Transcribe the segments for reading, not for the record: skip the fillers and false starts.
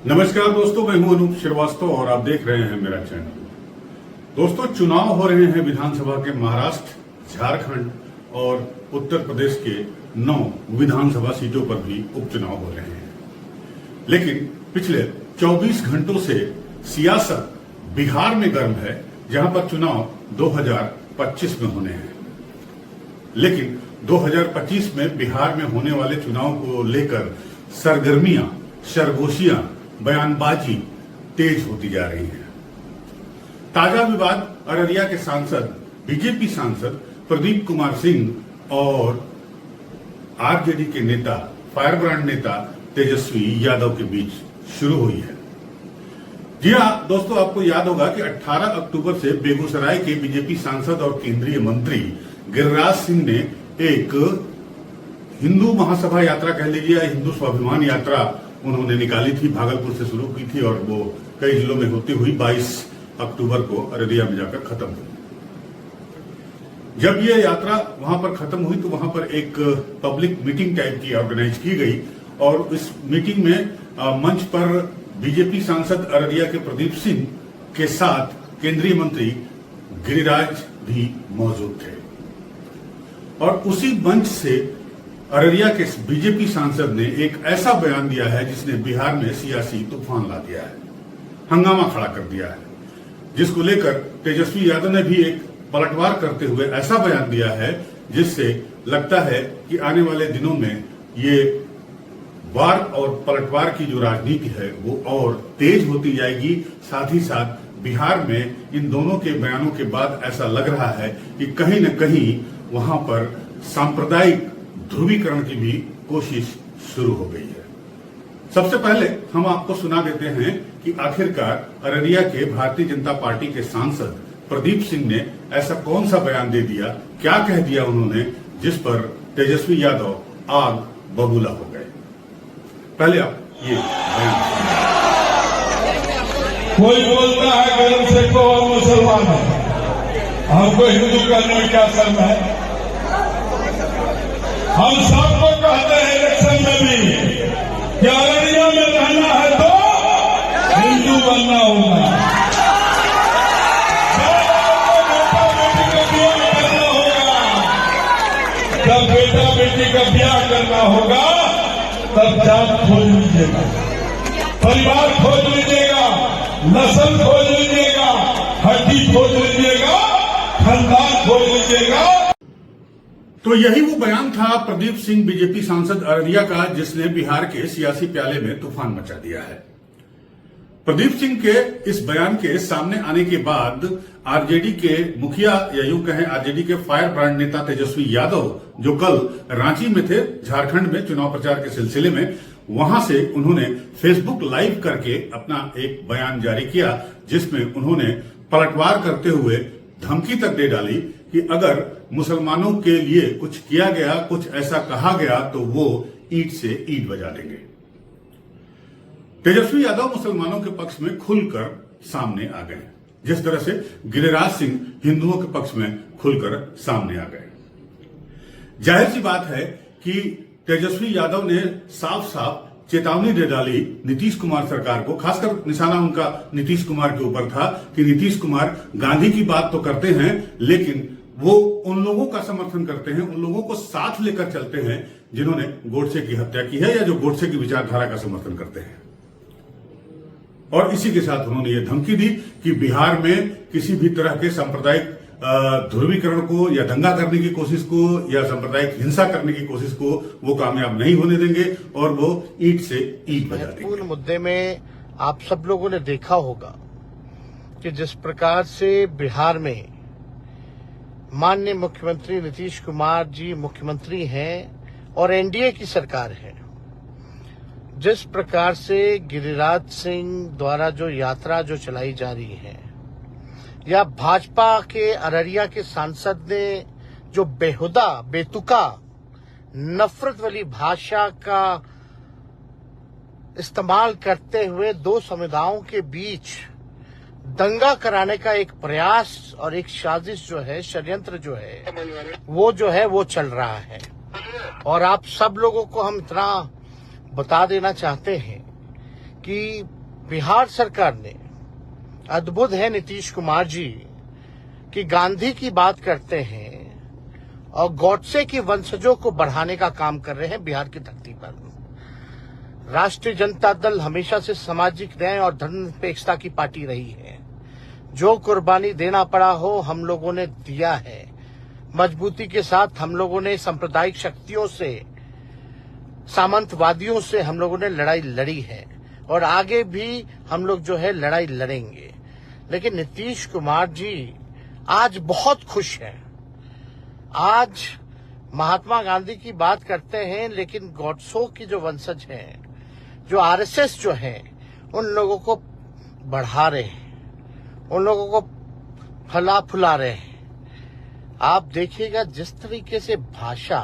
नमस्कार दोस्तों, मैं हूं अनूप श्रीवास्तव और आप देख रहे हैं मेरा चैनल। दोस्तों, चुनाव हो रहे हैं विधानसभा के महाराष्ट्र, झारखंड और उत्तर प्रदेश के 9 विधानसभा सीटों पर भी उपचुनाव हो रहे हैं। लेकिन पिछले 24 घंटों से सियासत बिहार में गर्म है, जहां पर चुनाव 2025 में होने हैं। लेकिन 2025 में बिहार में होने वाले चुनाव को लेकर सरगर्मियां, सरगोशियां, बयानबाजी तेज होती जा रही है। ताजा विवाद अररिया के सांसद, बीजेपी सांसद प्रदीप कुमार सिंह और आरजेडी के नेता, फायर ब्रांड नेता तेजस्वी यादव के बीच शुरू हुई है। जी हां दोस्तों, आपको याद होगा कि 18 अक्टूबर से बेगूसराय के बीजेपी सांसद और केंद्रीय मंत्री गिरिराज सिंह ने एक हिंदू महासभा यात्रा कह लीजिए, हिंदू स्वाभिमान यात्रा उन्होंने निकाली थी। भागलपुर से शुरू की थी और वो कई जिलों में होती हुई 22 अक्टूबर को अररिया में जाकर खत्म हुई। जब ये यात्रा वहां पर खत्म हुई तो वहां पर एक पब्लिक मीटिंग टाइप की ऑर्गेनाइज की गई और इस मीटिंग में मंच पर बीजेपी सांसद अररिया के प्रदीप सिंह के साथ केंद्रीय मंत्री गिरिराज भी मौजूद थे। और उसी मंच से अररिया के बीजेपी सांसद ने एक ऐसा बयान दिया है जिसने बिहार में सियासी तूफान ला दिया है, हंगामा खड़ा कर दिया है, जिसको लेकर तेजस्वी यादव ने भी एक पलटवार करते हुए ऐसा बयान दिया है जिससे लगता है कि आने वाले दिनों में ये वार और पलटवार की जो राजनीति है वो और तेज होती जाएगी। साथ ही साथ बिहार में इन दोनों के बयानों के बाद ऐसा लग रहा है कि कहीं न कहीं वहां पर सांप्रदायिक ध्रुवीकरण की भी कोशिश शुरू हो गई है। सबसे पहले हम आपको सुना देते हैं कि आखिरकार अररिया के भारतीय जनता पार्टी के सांसद प्रदीप सिंह ने ऐसा कौन सा बयान दे दिया, क्या कह दिया उन्होंने, जिस पर तेजस्वी यादव आग बबूला हो गए। पहले आप ये बयान सुनिए। कोई बोलता है गर्म से को मुसलमान है, हमको हिंदू करने में क्या शर्म है। हम सबको कहते हैं इलेक्शन में भी कि अररिया में रहना है तो हिंदू बनना होगा, बेटा बेटी का ब्याह करना होगा। जब बेटा बेटी का ब्याह करना होगा तब जात खोज लीजिएगा, परिवार खोज लीजिएगा, नस्ल खोज लीजिएगा, हड्डी खोज लीजिएगा, खानदान खोज लीजिएगा। तो यही वो बयान था प्रदीप सिंह बीजेपी सांसद अररिया का, जिसने बिहार के सियासी प्याले में तूफान मचा दिया है। प्रदीप सिंह के इस बयान के सामने आने के बाद आरजेडी के मुखिया, या यूं कहें आरजेडी के फायर ब्रांड नेता तेजस्वी यादव, जो कल रांची में थे झारखंड में चुनाव प्रचार के सिलसिले में, वहां से उन्होंने फेसबुक लाइव करके अपना एक बयान जारी किया, जिसमें उन्होंने पलटवार करते हुए धमकी तक दे डाली कि अगर मुसलमानों के लिए कुछ किया गया, कुछ ऐसा कहा गया तो वो ईंट से ईंट बजा देंगे। तेजस्वी यादव मुसलमानों के पक्ष में खुलकर सामने आ गए, जिस तरह से गिरिराज सिंह हिंदुओं के पक्ष में खुलकर सामने आ गए। जाहिर सी बात है कि तेजस्वी यादव ने साफ साफ चेतावनी दे डाली नीतीश कुमार सरकार को। खासकर निशाना उनका नीतीश कुमार के ऊपर था कि नीतीश कुमार गांधी की बात तो करते हैं, लेकिन वो उन लोगों का समर्थन करते हैं, उन लोगों को साथ लेकर चलते हैं जिन्होंने गोडसे की हत्या की है या जो गोडसे की विचारधारा का समर्थन करते हैं। और इसी के साथ उन्होंने ये धमकी दी कि बिहार में किसी भी तरह के सांप्रदायिक ध्रुवीकरण को या दंगा करने की कोशिश को या सांप्रदायिक हिंसा करने की कोशिश को वो कामयाब नहीं होने देंगे और वो ईंट से ईंट बजा देंगे। पूर्ण मुद्दे में आप सब लोगों ने देखा होगा कि जिस प्रकार से बिहार में माननीय मुख्यमंत्री नीतीश कुमार जी मुख्यमंत्री हैं और एनडीए की सरकार है, जिस प्रकार से गिरिराज सिंह द्वारा जो यात्रा जो चलाई जा रही है, या भाजपा के अररिया के सांसद ने जो बेहुदा बेतुका नफरत वाली भाषा का इस्तेमाल करते हुए दो समुदायों के बीच दंगा कराने का एक प्रयास और एक साजिश जो है, षड्यंत्र जो है वो चल रहा है। और आप सब लोगों को हम इतना बता देना चाहते हैं कि बिहार सरकार ने, अद्भुत है नीतीश कुमार जी, कि गांधी की बात करते हैं और गॉडसे के वंशजों को बढ़ाने का काम कर रहे हैं बिहार की धरती पर। राष्ट्रीय जनता दल हमेशा से सामाजिक न्याय और धर्मनिरपेक्षता की पार्टी रही है। जो कुर्बानी देना पड़ा हो हम लोगों ने दिया है। मजबूती के साथ हम लोगों ने सांप्रदायिक शक्तियों से, सामंतवादियों से हम लोगों ने लड़ाई लड़ी है और आगे भी हम लोग जो है लड़ाई लड़ेंगे। लेकिन नीतीश कुमार जी आज बहुत खुश हैं। आज महात्मा गांधी की बात करते हैं, लेकिन गॉडसे की जो वंशज हैं, जो आरएसएस जो है, उन लोगों को बढ़ा रहे हैं, उन लोगों को फला फुला रहे हैं। आप देखिएगा जिस तरीके से भाषा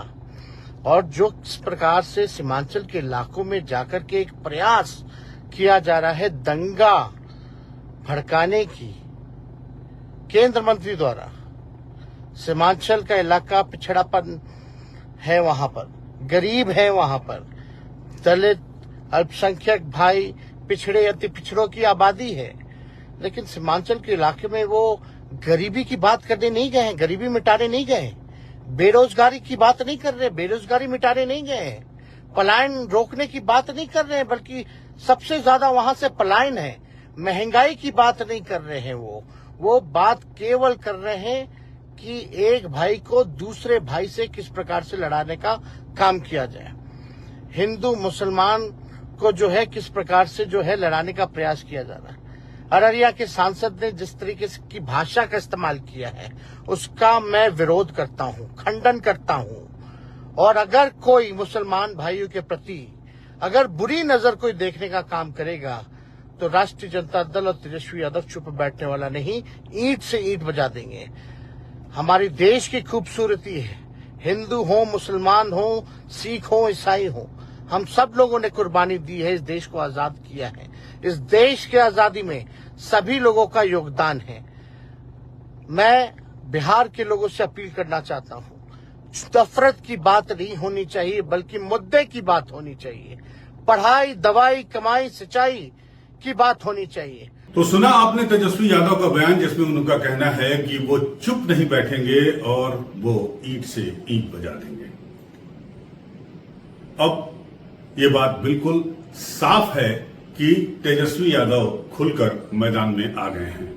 और जो इस प्रकार से सीमांचल के इलाकों में जाकर के एक प्रयास किया जा रहा है दंगा भड़काने की केंद्र मंत्री द्वारा। सीमांचल का इलाका पिछड़ापन है, वहां पर गरीब है, वहां पर दलित, अल्पसंख्यक भाई, पिछड़े अति पिछड़ों की आबादी है। लेकिन सीमांचल के इलाके में वो गरीबी की बात करने नहीं गए हैं, गरीबी मिटाने नहीं गए हैं, बेरोजगारी की बात नहीं कर रहे, बेरोजगारी मिटाने नहीं गए हैं, पलायन रोकने की बात नहीं कर रहे हैं, बल्कि सबसे ज्यादा वहां से पलायन है। महंगाई की बात नहीं कर रहे हैं, वो बात केवल कर रहे हैं कि एक भाई को दूसरे भाई से किस प्रकार से लड़ाने का काम किया जाए, हिंदू मुसलमान को जो है किस प्रकार से जो है लड़ाने का प्रयास किया जा रहा है। अररिया के सांसद ने जिस तरीके की भाषा का इस्तेमाल किया है उसका मैं विरोध करता हूं, खंडन करता हूं। और अगर कोई मुसलमान भाइयों के प्रति अगर बुरी नजर कोई देखने का काम करेगा तो राष्ट्रीय जनता दल और तेजस्वी यादव चुप बैठने वाला नहीं, ईंट से ईंट बजा देंगे। हमारी देश की खूबसूरती है, हिंदू हो, मुसलमान हो, सिख हो, ईसाई हो, हम सब लोगों ने कुर्बानी दी है, इस देश को आजाद किया है। इस देश के आजादी में सभी लोगों का योगदान है। मैं बिहार के लोगों से अपील करना चाहता हूं, नफरत की बात नहीं होनी चाहिए, बल्कि मुद्दे की बात होनी चाहिए। पढ़ाई, दवाई, कमाई, सिंचाई की बात होनी चाहिए। तो सुना आपने तेजस्वी यादव का बयान, जिसमें उनका कहना है कि वो चुप नहीं बैठेंगे और वो ईंट से ईंट बजा देंगे। अब ये बात बिल्कुल साफ है कि तेजस्वी यादव खुलकर मैदान में आ गए हैं।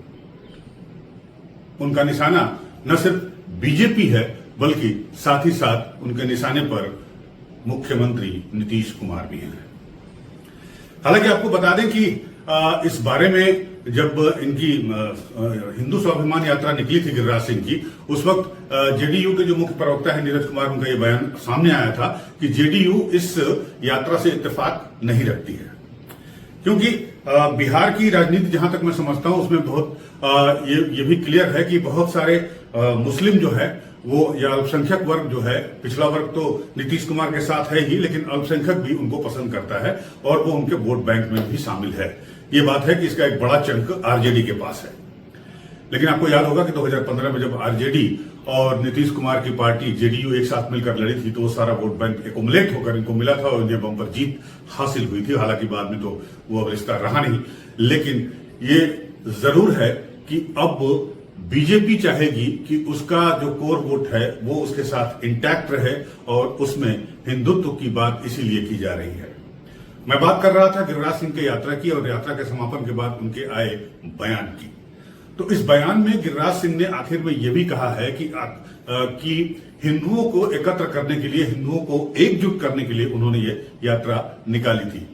उनका निशाना न सिर्फ बीजेपी है, बल्कि साथ ही साथ उनके निशाने पर मुख्यमंत्री नीतीश कुमार भी हैं। हालांकि आपको बता दें कि इस बारे में जब इनकी हिंदू स्वाभिमान यात्रा निकली थी गिरिराज सिंह की, उस वक्त जेडीयू के जो मुख्य प्रवक्ता है नीरज कुमार, उनका ये बयान सामने आया था कि जेडीयू इस यात्रा से इत्तेफाक नहीं रखती है, क्योंकि बिहार की राजनीति जहां तक मैं समझता हूं उसमें बहुत ये भी क्लियर है कि बहुत सारे मुस्लिम जो है वो, या अल्पसंख्यक वर्ग जो है, पिछड़ा वर्ग तो नीतीश कुमार के साथ है ही, लेकिन अल्पसंख्यक भी उनको पसंद करता है और वो उनके वोट बैंक में भी शामिल है। ये बात है कि इसका एक बड़ा चंक आरजेडी के पास है। लेकिन आपको याद होगा कि 2015 में जब आरजेडी और नीतीश कुमार की पार्टी जेडीयू एक साथ मिलकर लड़ी थी, तो वो सारा वोट बैंक एकुमुलेट होकर इनको मिला था और इन्हें बम्पर जीत हासिल हुई थी। हालांकि बाद में तो वो अब रिश्ता रहा नहीं, लेकिन ये जरूर है कि अब बीजेपी चाहेगी कि उसका जो कोर वोट है वो उसके साथ इंटैक्ट रहे, और उसमें हिंदुत्व की बात इसीलिए की जा रही है। मैं बात कर रहा था गिरिराज सिंह की यात्रा की, और यात्रा के समापन के बाद उनके आए बयान की। तो इस बयान में गिरिराज सिंह ने आखिर में यह भी कहा है कि हिंदुओं को एकत्र करने के लिए, हिंदुओं को एकजुट करने के लिए उन्होंने ये यात्रा निकाली थी।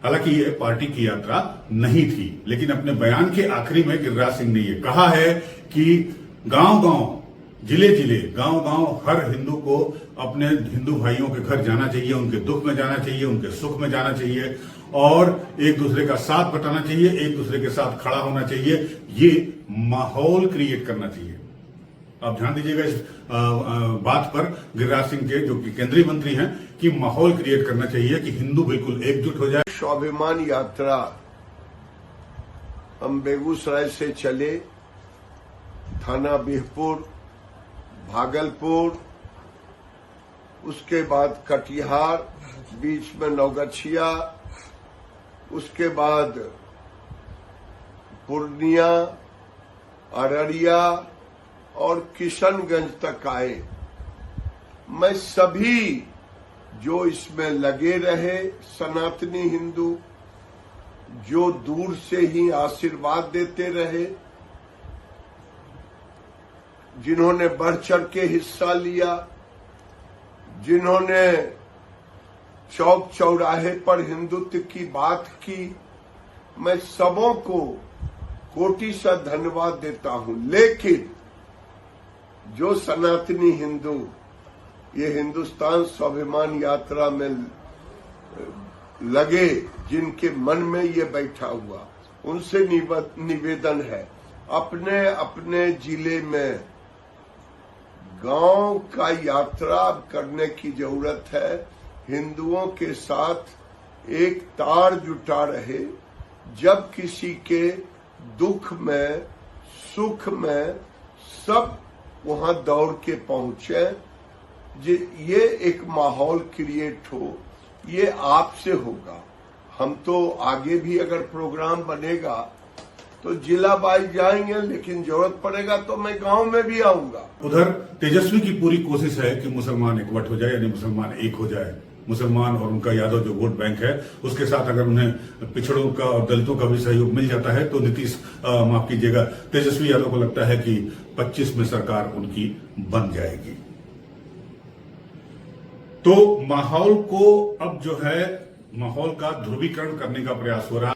हालांकि ये पार्टी की यात्रा नहीं थी, लेकिन अपने बयान के आखिरी में गिरिराज सिंह ने यह कहा है कि गांव-गांव, जिले-जिले, गांव-गांव हर हिंदू को अपने हिंदू भाइयों के घर जाना चाहिए, उनके दुख में जाना चाहिए, उनके सुख में जाना चाहिए, और एक दूसरे का साथ बटाना चाहिए, एक दूसरे के साथ खड़ा होना चाहिए। ये माहौल क्रिएट करना चाहिए। आप ध्यान दीजिएगा इस बात पर, गिरिराज सिंह के जो कि केंद्रीय मंत्री हैं, कि माहौल क्रिएट करना चाहिए कि हिंदू बिल्कुल एकजुट हो जाए। स्वाभिमान यात्रा हम बेगूसराय से चले, थाना बिहपुर, भागलपुर, उसके बाद कटिहार, बीच में नवगछिया, उसके बाद पूर्णिया, अररिया और किशनगंज तक आए। मैं सभी जो इसमें लगे रहे सनातनी हिंदू, जो दूर से ही आशीर्वाद देते रहे, जिन्होंने बढ़ चढ़ के हिस्सा लिया, जिन्होंने चौक चौराहे पर हिंदुत्व की बात की, मैं सबों को कोटि सा धन्यवाद देता हूं। लेकिन जो सनातनी हिंदू ये हिंदुस्तान स्वाभिमान यात्रा में लगे, जिनके मन में ये बैठा हुआ, उनसे निवेदन है, अपने अपने जिले में गांव का यात्रा करने की जरूरत है। हिंदुओं के साथ एक तार जुटा रहे, जब किसी के दुख में सुख में सब वहां दौड़ के पहुंचे। ये एक माहौल क्रिएट हो, ये आपसे होगा। हम तो आगे भी अगर प्रोग्राम बनेगा तो जिला वाइज जाएंगे, लेकिन जरूरत पड़ेगा तो मैं गांव में भी आऊंगा। उधर तेजस्वी की पूरी कोशिश है कि मुसलमान एकवट हो जाए, यानी मुसलमान एक हो जाए। मुसलमान और उनका यादव जो वोट बैंक है, उसके साथ अगर उन्हें पिछड़ों का और दलितों का भी सहयोग मिल जाता है तो नीतीश माफ कीजिएगा, तेजस्वी यादव को लगता है कि 25 में सरकार उनकी बन जाएगी। तो माहौल को अब जो है, माहौल का ध्रुवीकरण करने का प्रयास हो रहा है।